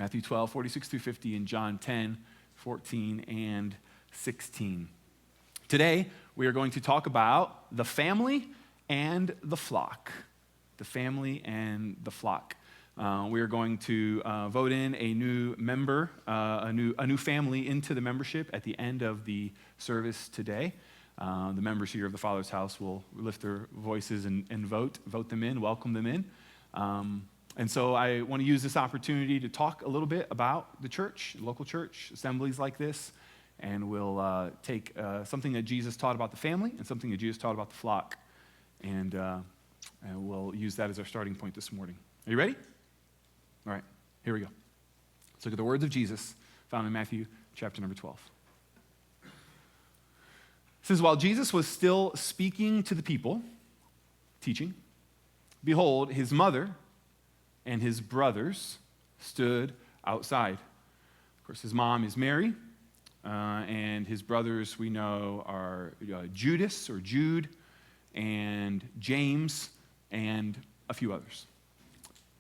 Matthew 12, 46 through 50, and John 10, 14 and 16. Today, we are going to talk about the family and the flock. The family and the flock. We are going to vote in a new member, a new family into the membership at the end of the service today. The members here of the Father's house will lift their voices and vote them in, welcome them in. And so I want to use this opportunity to talk a little bit about the church, local church, assemblies like this, and we'll take something that Jesus taught about the family and something that Jesus taught about the flock, and we'll use that as our starting point this morning. Are you ready? All right, here we go. Let's look at the words of Jesus found in Matthew chapter number 12. It says, while Jesus was still speaking to the people, teaching, behold, his mother and his brothers stood outside. Of course, his mom is Mary, and his brothers we know are Judas or Jude and James and a few others.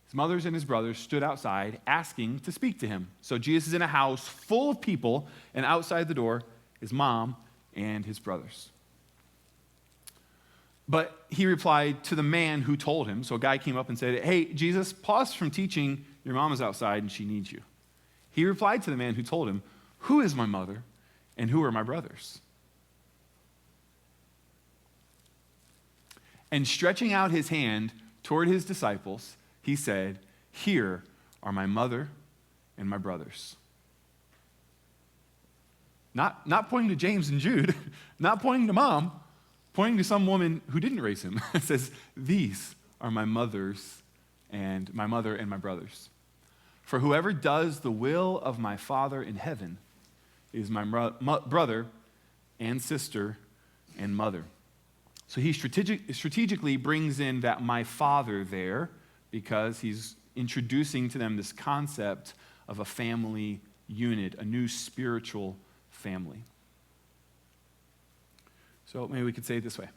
His mothers and his brothers stood outside asking to speak to him. So Jesus is in a house full of people, and outside the door, his mom and his brothers. But he replied to the man who told him. So a guy came up and said, hey, Jesus, pause from teaching. Your mom is outside and she needs you. He replied to the man who told him, who is my mother and who are my brothers? And stretching out his hand toward his disciples, he said, here are my mother and my brothers. Not pointing to James and Jude, not pointing to mom, pointing to some woman who didn't raise him. It says, these are my mother and my brothers. For whoever does the will of my Father in heaven is my brother and sister and mother. So he strategically brings in that my Father there because he's introducing to them this concept of a family unit, a new spiritual family. So maybe we could say it this way.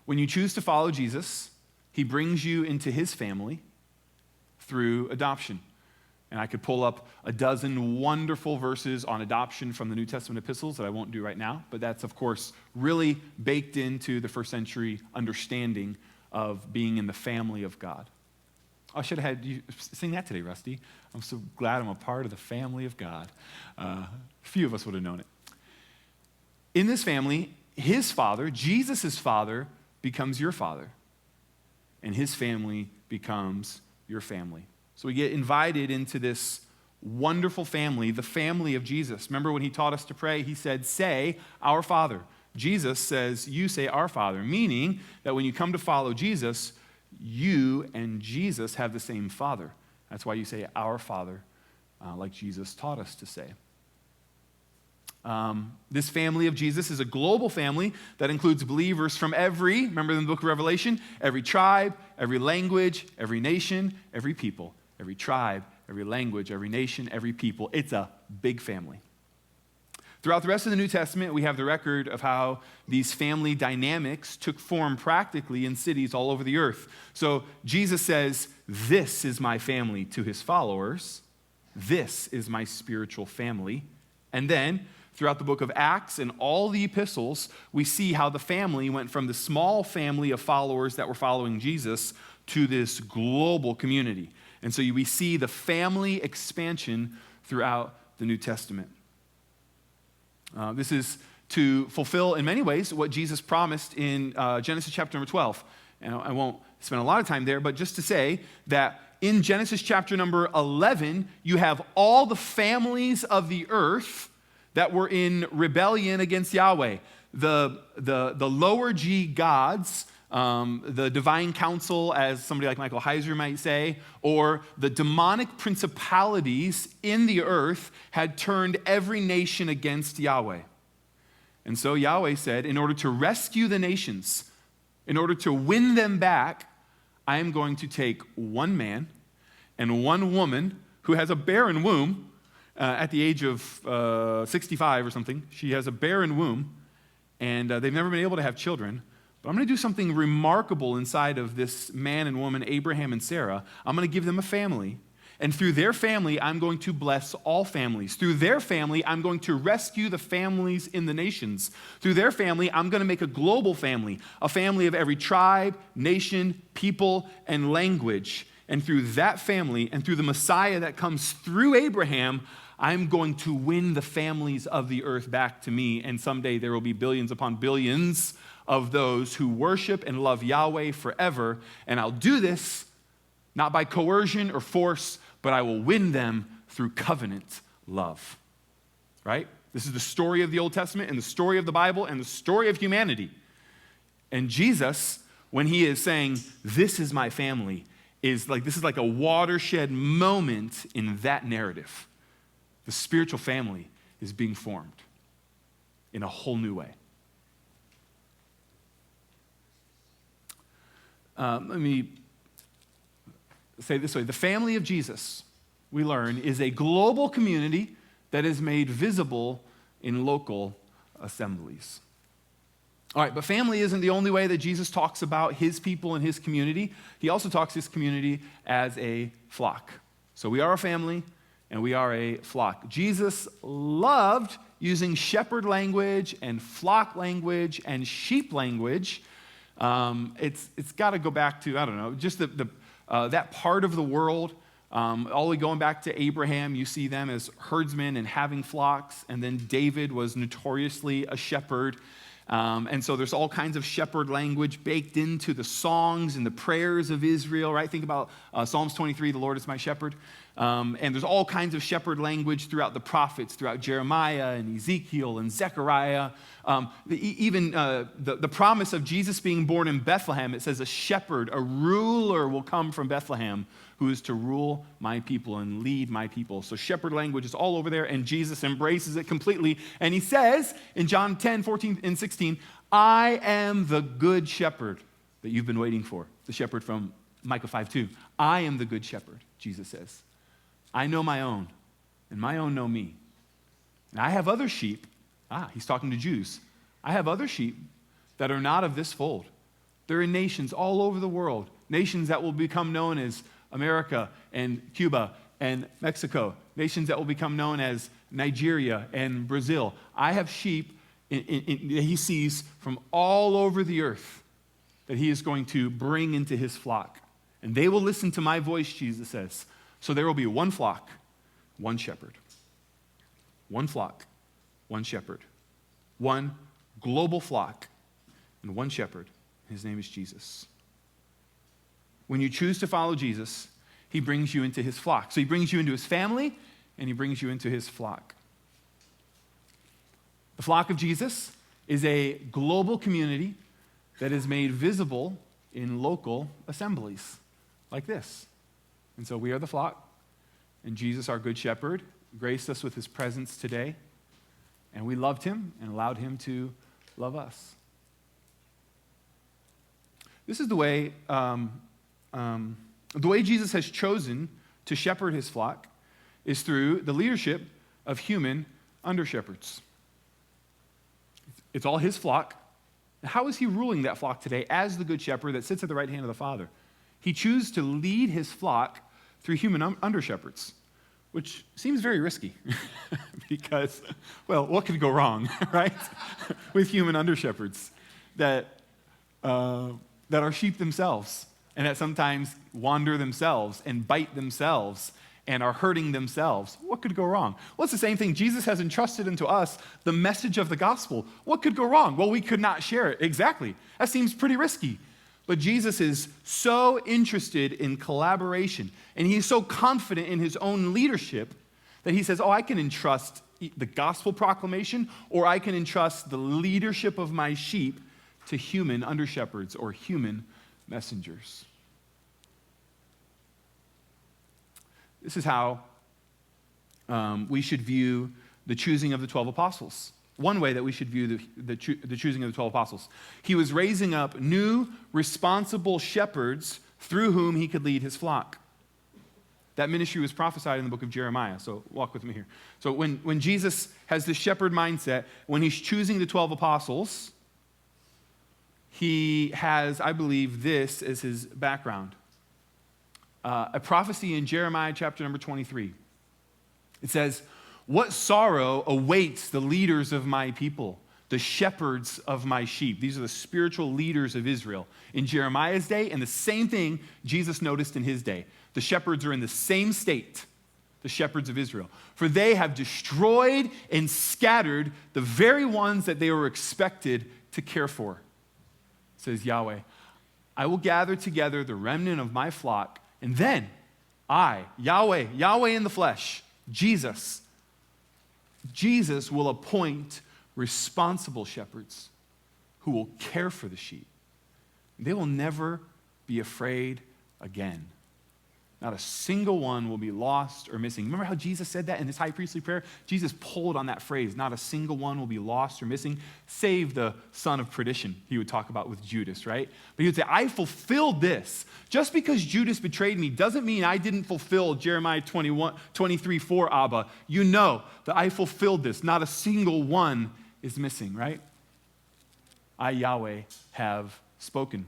When you choose to follow Jesus, he brings you into his family through adoption. And I could pull up a dozen wonderful verses on adoption from the New Testament epistles that I won't do right now, but that's, of course, really baked into the first century understanding of being in the family of God. I should have had you sing that today, Rusty. I'm so glad I'm a part of the family of God. Few of us would have known it. In this family, his father, Jesus' father, becomes your father, and his family becomes your family. So we get invited into this wonderful family, the family of Jesus. Remember when he taught us to pray, he said, say, our Father. Jesus says, you say, our Father, meaning that when you come to follow Jesus, you and Jesus have the same Father. That's why you say, our Father, like Jesus taught us to say. This family of Jesus is a global family that includes believers from remember in the book of Revelation, every tribe, every language, every nation, every people. Every tribe, every language, every nation, every people. It's a big family. Throughout the rest of the New Testament, we have the record of how these family dynamics took form practically in cities all over the earth. So Jesus says, this is my family to his followers. This is my spiritual family. And then, throughout the book of Acts and all the epistles, we see how the family went from the small family of followers that were following Jesus to this global community. And so we see the family expansion throughout the New Testament. This is to fulfill, in many ways, what Jesus promised in Genesis chapter number 12. And I won't spend a lot of time there, but just to say that in Genesis chapter number 11, you have all the families of the earth that were in rebellion against Yahweh. The lower G gods, the divine council, as somebody like Michael Heiser might say, or the demonic principalities in the earth had turned every nation against Yahweh. And so Yahweh said, in order to rescue the nations, in order to win them back, I am going to take one man and one woman who has a barren womb at the age of 65 or something. She has a barren womb, and they've never been able to have children. But I'm going to do something remarkable inside of this man and woman, Abraham and Sarah. I'm going to give them a family. And through their family, I'm going to bless all families. Through their family, I'm going to rescue the families in the nations. Through their family, I'm going to make a global family, a family of every tribe, nation, people, and language. And through that family, and through the Messiah that comes through Abraham, I'm going to win the families of the earth back to me. And someday there will be billions upon billions of those who worship and love Yahweh forever. And I'll do this not by coercion or force, but I will win them through covenant love. Right? This is the story of the Old Testament and the story of the Bible and the story of humanity. And Jesus, when he is saying, this is my family, this is like a watershed moment in that narrative. The spiritual family is being formed in a whole new way. Let me say it this way. The family of Jesus, we learn, is a global community that is made visible in local assemblies. All right, but family isn't the only way that Jesus talks about his people and his community. He also talks his community as a flock. So we are a family and we are a flock. Jesus loved using shepherd language and flock language and sheep language. It's got to go back to, I don't know, just that part of the world. All the way going back to Abraham, you see them as herdsmen and having flocks. And then David was notoriously a shepherd. And so there's all kinds of shepherd language baked into the songs and the prayers of Israel, right? Think about Psalms 23, the Lord is my shepherd. And there's all kinds of shepherd language throughout the prophets, throughout Jeremiah and Ezekiel and Zechariah. Even the promise of Jesus being born in Bethlehem, it says a shepherd, a ruler will come from Bethlehem who is to rule my people and lead my people. So shepherd language is all over there, and Jesus embraces it completely. And he says in John 10, 14, and 16, I am the good shepherd that you've been waiting for. The shepherd from Micah 5:2. I am the good shepherd, Jesus says. I know my own, and my own know me. And I have other sheep. He's talking to Jews. I have other sheep that are not of this fold. They're in nations all over the world, nations that will become known as America and Cuba and Mexico, nations that will become known as Nigeria and Brazil. I have sheep that he sees from all over the earth that he is going to bring into his flock. And they will listen to my voice, Jesus says. So there will be one flock, one shepherd. One flock, one shepherd. One global flock and one shepherd. His name is Jesus. When you choose to follow Jesus, he brings you into his flock. So he brings you into his family and he brings you into his flock. The flock of Jesus is a global community that is made visible in local assemblies like this. And so we are the flock, and Jesus, our good shepherd, graced us with his presence today, and we loved him and allowed him to love us. This is the way Jesus has chosen to shepherd his flock is through the leadership of human under-shepherds. It's all his flock. How is he ruling that flock today as the good shepherd that sits at the right hand of the Father? He chooses to lead his flock through human under-shepherds, which seems very risky because, well, what could go wrong, right, with human under-shepherds that are sheep themselves and that sometimes wander themselves and bite themselves and are hurting themselves? What could go wrong? Well, it's the same thing. Jesus has entrusted into us the message of the gospel. What could go wrong? Well, we could not share it. Exactly. That seems pretty risky. But Jesus is so interested in collaboration, and he's so confident in his own leadership that he says, I can entrust the gospel proclamation, or I can entrust the leadership of my sheep to human under-shepherds or human messengers. This is how we should view the choosing of the 12 apostles. One way that we should view the choosing of the 12 apostles. He was raising up new, responsible shepherds through whom he could lead his flock. That ministry was prophesied in the book of Jeremiah, so walk with me here. So when Jesus has this shepherd mindset, when he's choosing the 12 apostles, he has, I believe, this as his background. a prophecy in Jeremiah chapter number 23. It says, "What sorrow awaits the leaders of my people, the shepherds of my sheep." These are the spiritual leaders of Israel in Jeremiah's day, and the same thing Jesus noticed in his day. The shepherds are in the same state, the shepherds of Israel. "For they have destroyed and scattered the very ones that they were expected to care for," says Yahweh. "I will gather together the remnant of my flock, and then I, Yahweh in the flesh, Jesus will appoint responsible shepherds who will care for the sheep. They will never be afraid again. Not a single one will be lost or missing." Remember how Jesus said that in his high priestly prayer? Jesus pulled on that phrase, not a single one will be lost or missing, save the son of perdition, he would talk about with Judas, right? But he would say, "I fulfilled this." Just because Judas betrayed me doesn't mean I didn't fulfill Jeremiah 23:4, Abba. You know that I fulfilled this. Not a single one is missing, right? I, Yahweh, have spoken.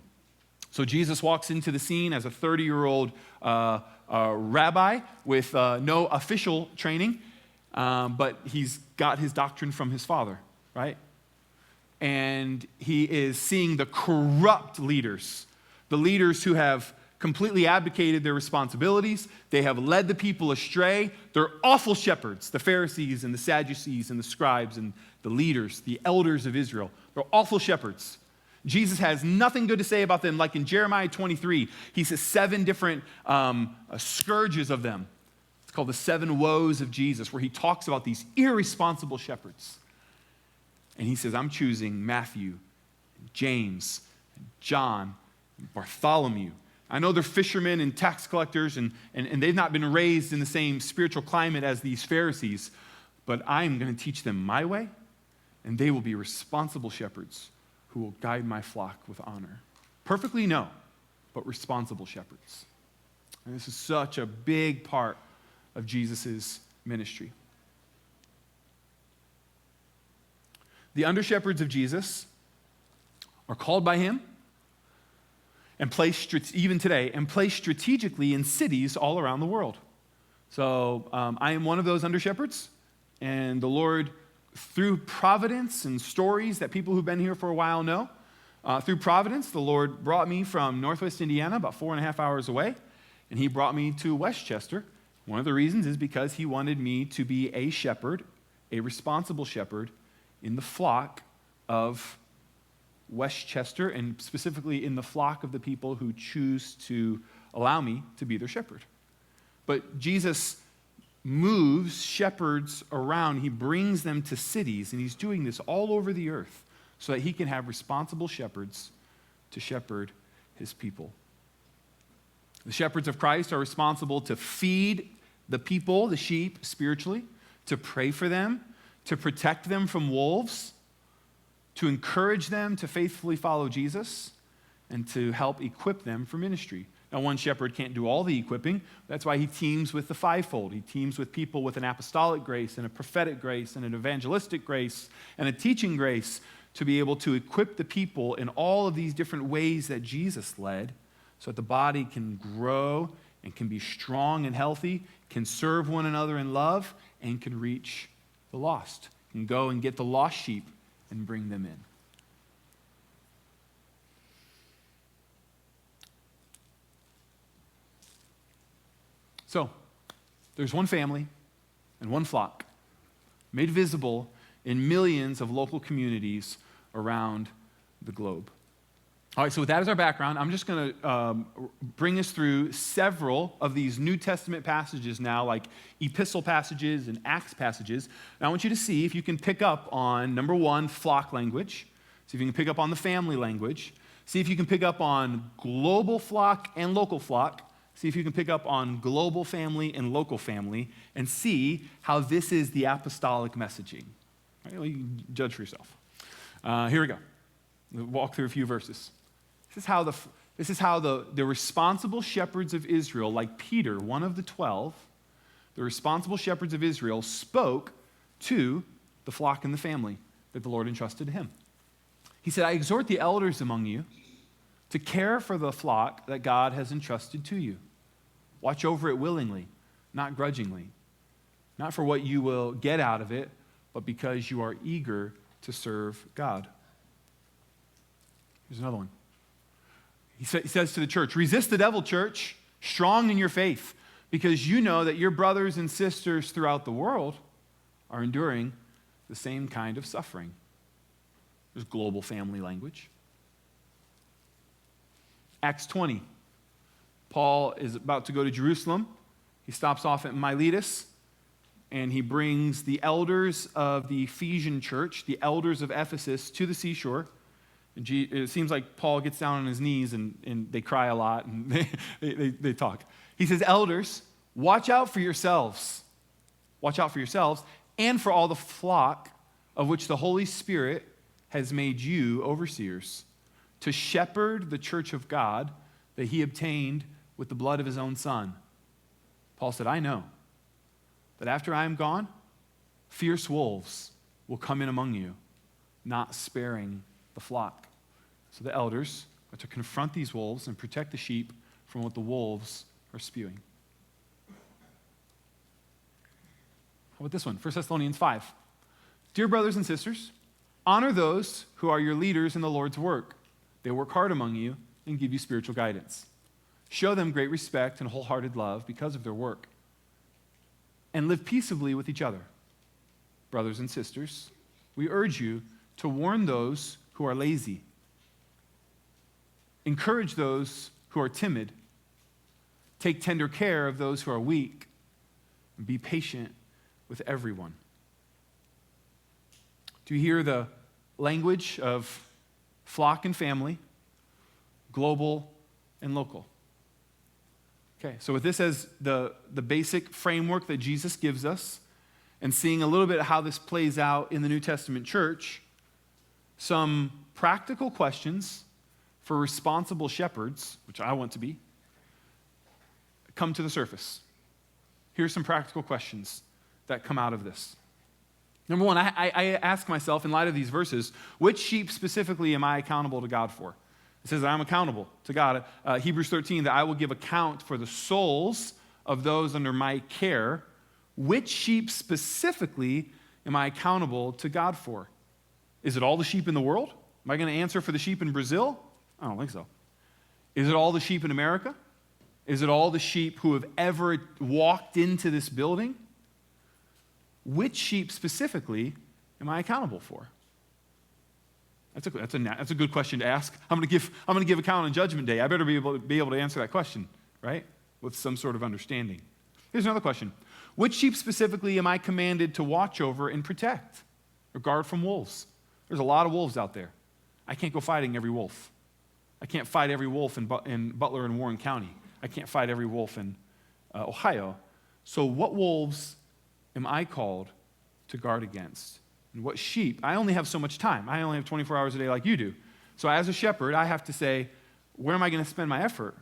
So Jesus walks into the scene as a 30-year-old rabbi with no official training, but he's got his doctrine from his father, right? And he is seeing the corrupt leaders, the leaders who have completely abdicated their responsibilities. They have led the people astray. They're awful shepherds, the Pharisees and the Sadducees and the scribes and the leaders, the elders of Israel. They're awful shepherds. Jesus has nothing good to say about them. Like in Jeremiah 23, he says 7 different scourges of them. It's called the 7 woes of Jesus, where he talks about these irresponsible shepherds. And he says, I'm choosing Matthew, James, John, Bartholomew. I know they're fishermen and tax collectors, and they've not been raised in the same spiritual climate as these Pharisees, but I'm going to teach them my way, and they will be responsible shepherds who will guide my flock with honor. Perfectly no, but responsible shepherds. And this is such a big part of Jesus' ministry. The under-shepherds of Jesus are called by him and placed, even today, and placed strategically in cities all around the world. So I am one of those under-shepherds, and the Lord, through providence and stories that people who've been here for a while know, through providence, the Lord brought me from Northwest Indiana, about 4.5 hours away, and he brought me to Westchester. One of the reasons is because he wanted me to be a shepherd, a responsible shepherd, in the flock of Westchester, and specifically in the flock of the people who choose to allow me to be their shepherd. But Jesus moves shepherds around. He brings them to cities, and he's doing this all over the earth so that he can have responsible shepherds to shepherd his people. The shepherds of Christ are responsible to feed the people, the sheep, spiritually, to pray for them, to protect them from wolves, to encourage them to faithfully follow Jesus, and to help equip them for ministry. Now, one shepherd can't do all the equipping. That's why he teams with the fivefold. He teams with people with an apostolic grace and a prophetic grace and an evangelistic grace and a teaching grace to be able to equip the people in all of these different ways that Jesus led so that the body can grow and can be strong and healthy, can serve one another in love, and can reach the lost, can go and get the lost sheep and bring them in. So, there's one family and one flock made visible in millions of local communities around the globe. All right, so with that as our background, I'm just going to bring us through several of these New Testament passages now, like epistle passages and Acts passages. And I want you to see if you can pick up on, number 1, flock language. See if you can pick up on the family language. See if you can pick up on global flock and local flock. See if you can pick up on global family and local family, and see how this is the apostolic messaging. All right, well, you can judge for yourself. Here we go. We'll walk through a few verses. This is how the responsible shepherds of Israel, like Peter, one of the 12, the responsible shepherds of Israel spoke to the flock and the family that the Lord entrusted to him. He said, I exhort the elders among you to care for the flock that God has entrusted to you. Watch over it willingly, not grudgingly. Not for what you will get out of it, but because you are eager to serve God. Here's another one. He says to the church, resist the devil, church, strong in your faith, because you know that your brothers and sisters throughout the world are enduring the same kind of suffering. There's global family language. Acts 20. Paul is about to go to Jerusalem. He stops off at Miletus, and he brings the elders of the Ephesian church, the elders of Ephesus, to the seashore. And it seems like Paul gets down on his knees, and they cry a lot, and they talk. He says, elders, watch out for yourselves. Watch out for yourselves and for all the flock of which the Holy Spirit has made you overseers, to shepherd the church of God that he obtained with the blood of his own Son. Paul said, I know that after I am gone, fierce wolves will come in among you, not sparing the flock. So the elders are to confront these wolves and protect the sheep from what the wolves are spewing. How about this one? 1 Thessalonians 5. Dear brothers and sisters, honor those who are your leaders in the Lord's work. They work hard among you and give you spiritual guidance. Show them great respect and wholehearted love because of their work. And live peaceably with each other. Brothers and sisters, we urge you to warn those who are lazy. Encourage those who are timid. Take tender care of those who are weak. And be patient with everyone. Do you hear the language of flock and family, global and local? Okay, so with this as the basic framework that Jesus gives us, and seeing a little bit how this plays out in the New Testament church, some practical questions for responsible shepherds, which I want to be, come to the surface. Here's some practical questions that come out of this. Number one, I ask myself, in light of these verses, which sheep specifically am I accountable to God for? It says that I'm accountable to God. Hebrews 13, that I will give account for the souls of those under my care. Which sheep specifically am I accountable to God for? Is it all the sheep in the world? Am I going to answer for the sheep in Brazil? I don't think so. Is it all the sheep in America? Is it all the sheep who have ever walked into this building? Which sheep specifically am I accountable for? That's a good question to ask. I'm going to give account on Judgment Day. I better be able to answer that question, right? With some sort of understanding. Here's another question. Which sheep specifically am I commanded to watch over and protect or guard from wolves? There's a lot of wolves out there. I can't go fighting every wolf. I can't fight every wolf in Butler and Warren County. I can't fight every wolf in Ohio. So what wolves am I called to guard against? And what sheep? I only have so much time. I only have 24 hours a day like you do. So as a shepherd, I have to say, where am I going to spend my effort?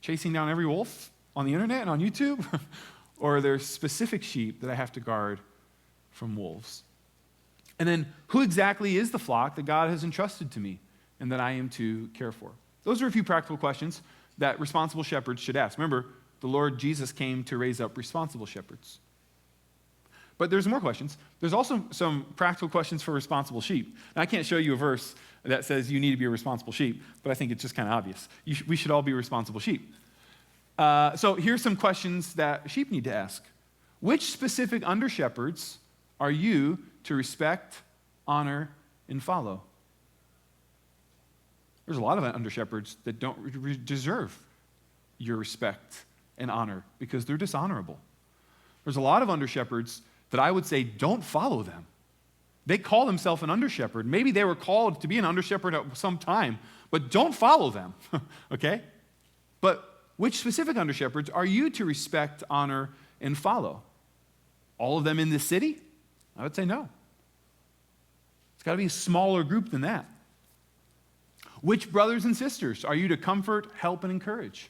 Chasing down every wolf on the internet and on YouTube? Or are there specific sheep that I have to guard from wolves? And then, who exactly is the flock that God has entrusted to me and that I am to care for? Those are a few practical questions that responsible shepherds should ask. Remember, the Lord Jesus came to raise up responsible shepherds. But there's more questions. There's also some practical questions for responsible sheep. And I can't show you a verse that says you need to be a responsible sheep, but I think it's just kind of obvious. We should all be responsible sheep. So here's some questions that sheep need to ask. Which specific under-shepherds are you to respect, honor, and follow? There's a lot of under-shepherds that don't deserve your respect and honor because they're dishonorable. There's a lot of under-shepherds that I would say don't follow them. They call themselves an under-shepherd. Maybe they were called to be an under-shepherd at some time, but don't follow them, okay? But which specific under-shepherds are you to respect, honor, and follow? All of them in this city? I would say no. It's got to be a smaller group than that. Which brothers and sisters are you to comfort, help, and encourage?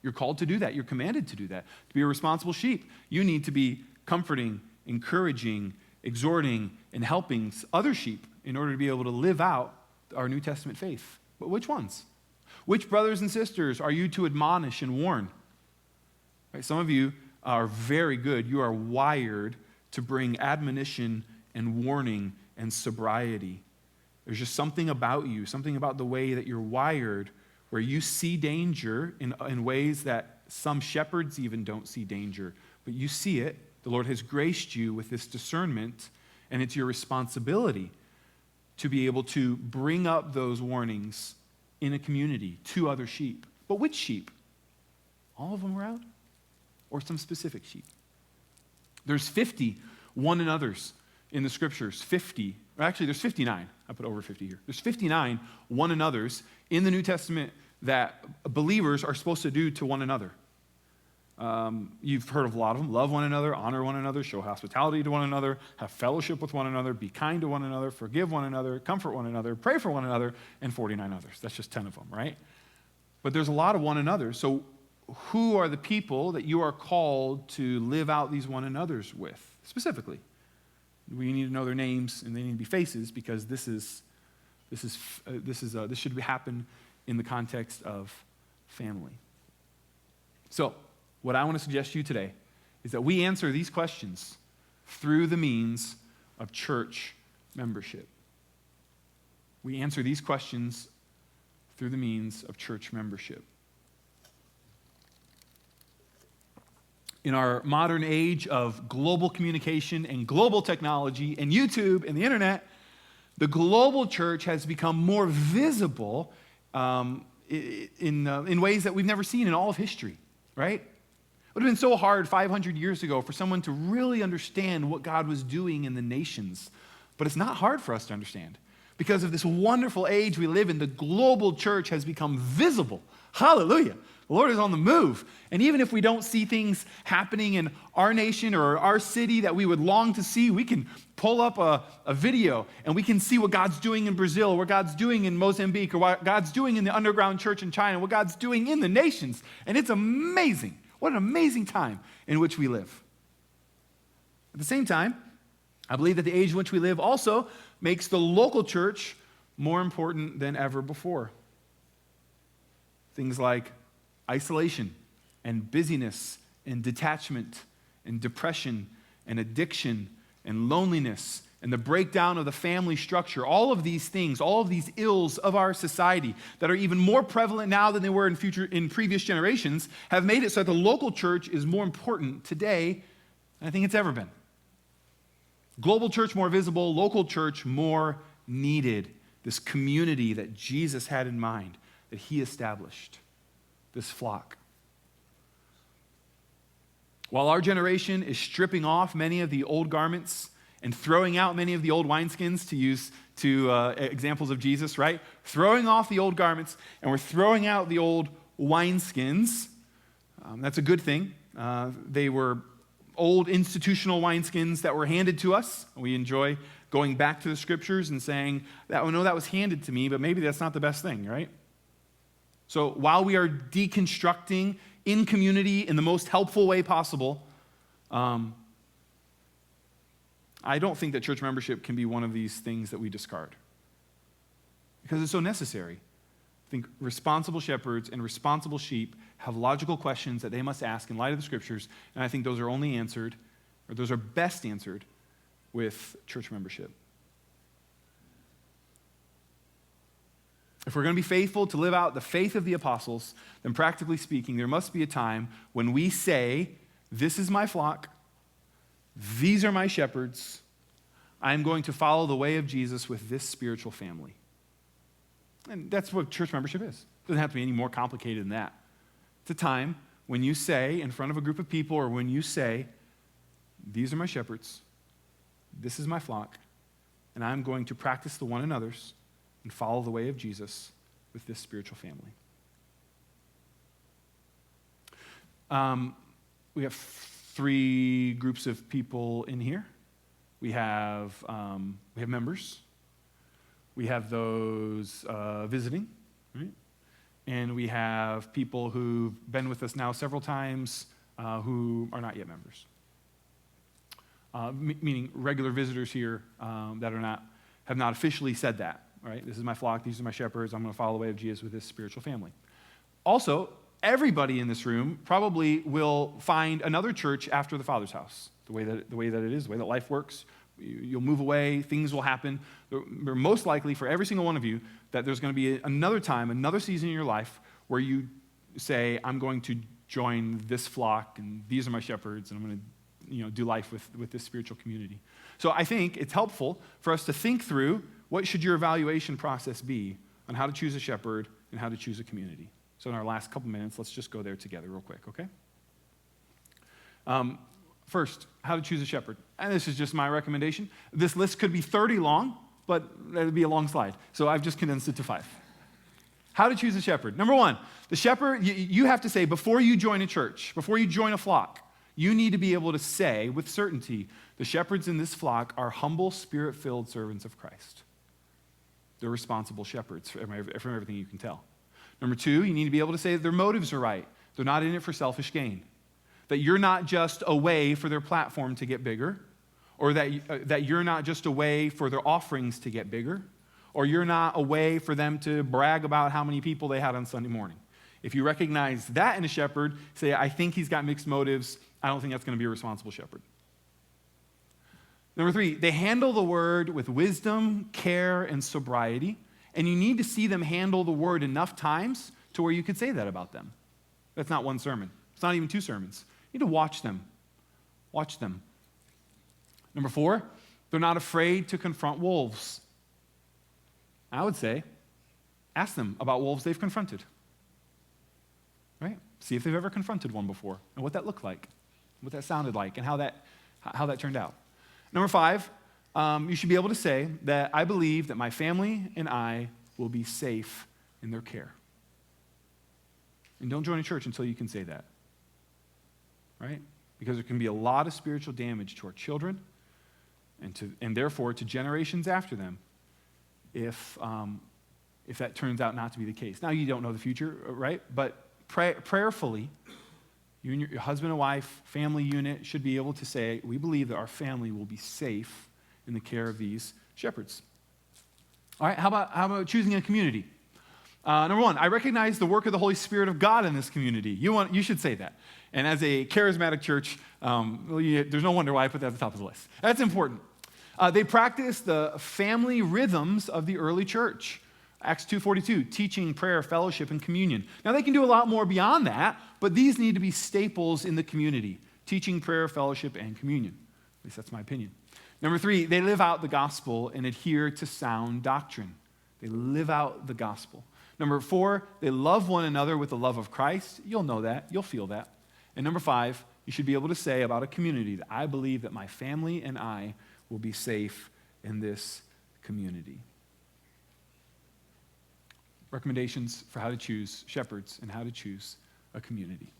You're called to do that. You're commanded to do that. To be a responsible sheep, you need to be comforting, encouraging, exhorting, and helping other sheep in order to be able to live out our New Testament faith. But which ones? Which brothers and sisters are you to admonish and warn? Right? Some of you are very good. You are wired to bring admonition and warning and sobriety. There's just something about you, something about the way that you're wired, where you see danger in ways that some shepherds even don't see danger. But you see it. The Lord has graced you with this discernment, and it's your responsibility to be able to bring up those warnings in a community to other sheep. But which sheep? All of them around? Or some specific sheep? There's 50 one another's in the scriptures. 50. Actually, there's 59. I put over 50 here. There's 59 one another's in the New Testament that believers are supposed to do to one another. You've heard of a lot of them. Love one another, honor one another, show hospitality to one another, have fellowship with one another, be kind to one another, forgive one another, comfort one another, pray for one another, and 49 others. That's just 10 of them, right? But there's a lot of one another. So who are the people that you are called to live out these one another's with, specifically? We need to know their names, and they need to be faces, because this should happen in the context of family. So, what I want to suggest to you today is that we answer these questions through the means of church membership. We answer these questions through the means of church membership. In our modern age of global communication and global technology and YouTube and the internet, the global church has become more visible in ways that we've never seen in all of history, right? It would have been so hard 500 years ago for someone to really understand what God was doing in the nations. But it's not hard for us to understand. Because of this wonderful age we live in, the global church has become visible. Hallelujah. The Lord is on the move. And even if we don't see things happening in our nation or our city that we would long to see, we can pull up a video and we can see what God's doing in Brazil, what God's doing in Mozambique, or what God's doing in the underground church in China, what God's doing in the nations. And it's amazing. What an amazing time in which we live. At the same time, I believe that the age in which we live also makes the local church more important than ever before. Things like isolation and busyness and detachment and depression and addiction and loneliness and the breakdown of the family structure, all of these things, all of these ills of our society that are even more prevalent now than they were in previous generations, have made it so that the local church is more important today than I think it's ever been. Global church more visible, local church more needed. This community that Jesus had in mind, that he established, this flock. While our generation is stripping off many of the old garments and throwing out many of the old wineskins, to use examples of Jesus, right? Throwing off the old garments, and we're throwing out the old wineskins. That's a good thing. They were old institutional wineskins that were handed to us. We enjoy going back to the scriptures and saying, that was handed to me, but maybe that's not the best thing, right? So while we are deconstructing in community in the most helpful way possible, I don't think that church membership can be one of these things that we discard, because it's so necessary. I think responsible shepherds and responsible sheep have logical questions that they must ask in light of the scriptures, and I think those are only answered, or those are best answered, with church membership. If we're going to be faithful to live out the faith of the apostles, then practically speaking, there must be a time when we say, this is my flock, these are my shepherds, I'm going to follow the way of Jesus with this spiritual family. And that's what church membership is. It doesn't have to be any more complicated than that. It's a time when you say in front of a group of people, or when you say, these are my shepherds, this is my flock, and I'm going to practice the one another's and follow the way of Jesus with this spiritual family. We have 3 groups of people in here. We have members. We have those visiting, right? And we have people who've been with us now several times who are not yet members. Meaning regular visitors here that have not officially said that, right? This is my flock, these are my shepherds, I'm going to follow the way of Jesus with this spiritual family. Also, everybody in this room probably will find another church after the Father's house, the way that it is, the way that life works. You'll move away, things will happen. They're most likely for every single one of you that there's going to be another time, another season in your life where you say, I'm going to join this flock, and these are my shepherds, and I'm going to do life with this spiritual community. So I think it's helpful for us to think through what should your evaluation process be on how to choose a shepherd and how to choose a community. So in our last couple minutes, let's just go there together real quick, okay? First, how to choose a shepherd. And this is just my recommendation. This list could be 30 long, but that would be a long slide. So I've just condensed it to 5. How to choose a shepherd. Number 1, the shepherd, you have to say, before you join a church, before you join a flock, you need to be able to say with certainty, the shepherds in this flock are humble, spirit-filled servants of Christ. They're responsible shepherds from everything you can tell. Number 2, you need to be able to say that their motives are right. They're not in it for selfish gain. That you're not just a way for their platform to get bigger, or that you're not just a way for their offerings to get bigger, or you're not a way for them to brag about how many people they had on Sunday morning. If you recognize that in a shepherd, say, I think he's got mixed motives, I don't think that's going to be a responsible shepherd. Number 3, they handle the word with wisdom, care, and sobriety, and you need to see them handle the word enough times to where you could say that about them. That's not one sermon. It's not even 2 sermons. You need to watch them. Watch them. Number 4, they're not afraid to confront wolves. I would say, ask them about wolves they've confronted. Right? See if they've ever confronted one before and what that looked like, what that sounded like, and how that turned out. Number 5, you should be able to say that I believe that my family and I will be safe in their care. And don't join a church until you can say that. Right? Because there can be a lot of spiritual damage to our children and therefore to generations after them if that turns out not to be the case. Now, you don't know the future, right? But prayerfully, you and your husband and wife, family unit should be able to say, we believe that our family will be safe in the care of these shepherds. All right, how about choosing a community? Number 1, I recognize the work of the Holy Spirit of God in this community. You should say that. And as a charismatic church, there's no wonder why I put that at the top of the list. That's important. They practice the family rhythms of the early church. Acts 2:42, teaching, prayer, fellowship, and communion. Now, they can do a lot more beyond that, but these need to be staples in the community. Teaching, prayer, fellowship, and communion. At least that's my opinion. Number 3, they live out the gospel and adhere to sound doctrine. They live out the gospel. Number 4, they love one another with the love of Christ. You'll know that. You'll feel that. And number 5, you should be able to say about a community that I believe that my family and I will be safe in this community. Recommendations for how to choose shepherds and how to choose a community.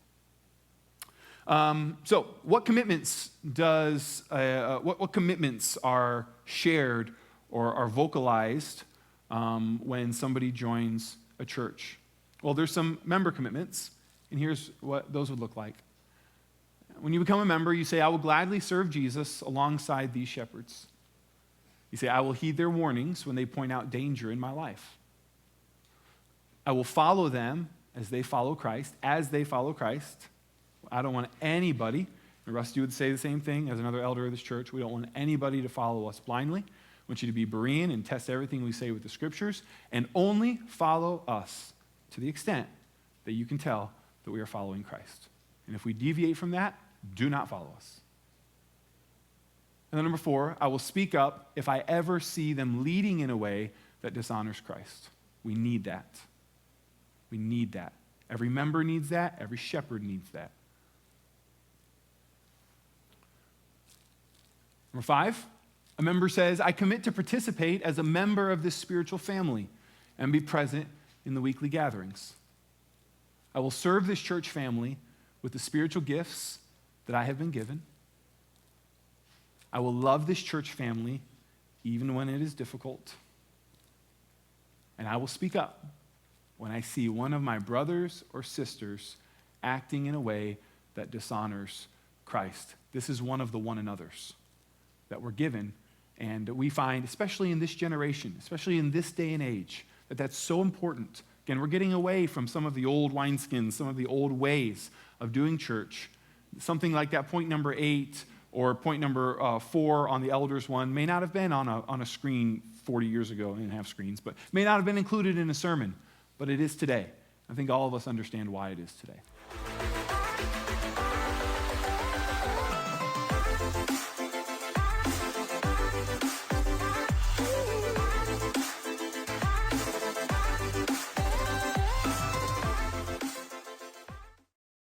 So, what commitments what commitments are shared or are vocalized when somebody joins a church? Well, there's some member commitments, and here's what those would look like. When you become a member, you say, I will gladly serve Jesus alongside these shepherds. You say, I will heed their warnings when they point out danger in my life. I will follow them as they follow Christ. I don't want anybody, and Rusty would say the same thing as another elder of this church, we don't want anybody to follow us blindly. I want you to be Berean and test everything we say with the scriptures, and only follow us to the extent that you can tell that we are following Christ. And if we deviate from that, do not follow us. And then number 4, I will speak up if I ever see them leading in a way that dishonors Christ. We need that. We need that. Every member needs that. Every shepherd needs that. Number 5, a member says, I commit to participate as a member of this spiritual family and be present in the weekly gatherings. I will serve this church family with the spiritual gifts that I have been given. I will love this church family even when it is difficult. And I will speak up when I see one of my brothers or sisters acting in a way that dishonors Christ. This is one of the one another's that we're given, and we find, especially in this generation, especially in this day and age, that that's so important Again, we're getting away from some of the old wineskins, some of the old ways of doing church. Something like that point number 8 or point number 4 on the elders one may not have been on a screen 40 years ago. They didn't have screens, but may not have been included in a sermon, but it is today. I think all of us understand why it is today.